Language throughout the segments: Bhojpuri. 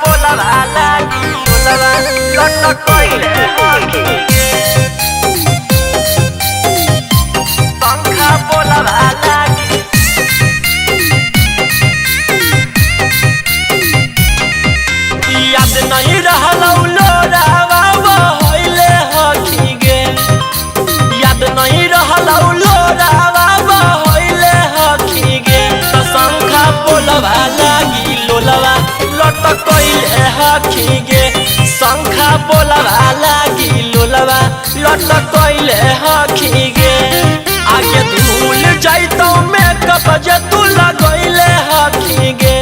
बोला भाला बोलवा लट कोइले हकी पंखा बोला भाला याद नहीं रहलौ लोरावा होइले हकी गे याद नहीं रहलौ लोरावा होइले हकी गे त शंखा बोलवा लागी लोलवा लट कोइले हकी गे शंखा बोलवा लागी लोलवा लट कोइले हकी गे आगे धूल जाइतो मेकअप जे तू लगइले हकी गे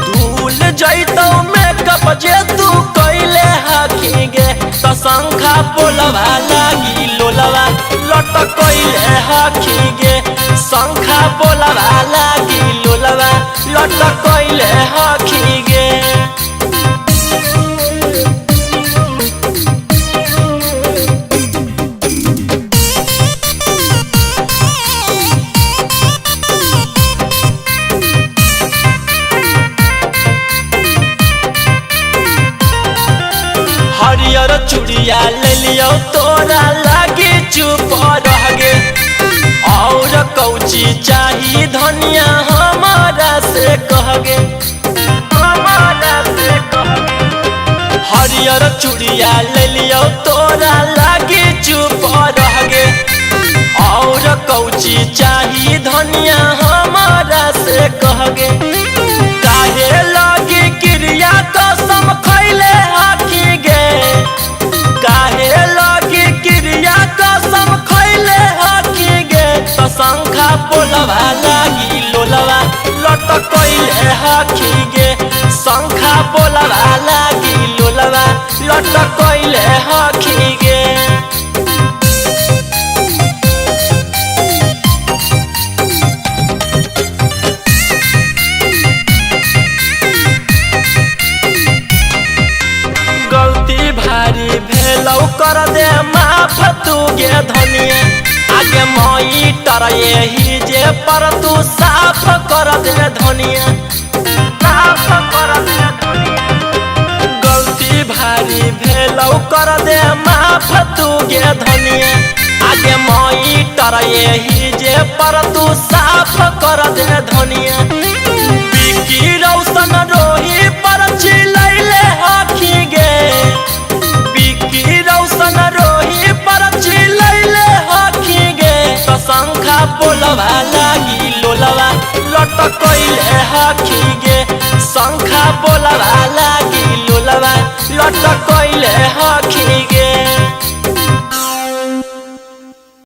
धूल जाइतो मेकअप जे तू कइले हकी गे त शंखा बोलवा लागी लोलवा लट कोइले हकी गे शंखा बोलवा लागी लोलवा लट कोइले हकी गे हरियर चूड़िया ले लियो तोरा लागे चुप रह गे और कौची चाही धनिया हमारा से कह गे हमारा से कह गे हरियर चूड़िया ले लियो तोरा लागे चुप रह गे और कौची चाही धनिया हमारा से कह गे काहे लागे क्रिया कसम खैले हकी गे काहे लागे क्रिया कसम खैले हकी गे त शंखा बोलवा लागी लोलवा लट कोइले हकी गे शंखा बोलवा लागी लोलवा लट कोइले हकी गे गलती भारी भेलौ कर दे माफ तू गे धनिया आगे मई टर यही जे पर तू साफ कर दे धनिया साफ कर दे धनिया गलती भारी भेलौ कर दे माफ तू गे धनिया आगे मई टर यही जे पर तू साफ कर दे धनिया बिकी रौशन रोही पर चिलैले हकी गे बिकी रौशन रोही पर चिलैले हकी गे त शंखा बोलवा लागी लोलवा लट कोइले हकी गे शंखा बोलवा लागी लोलवा लट कोइले हकी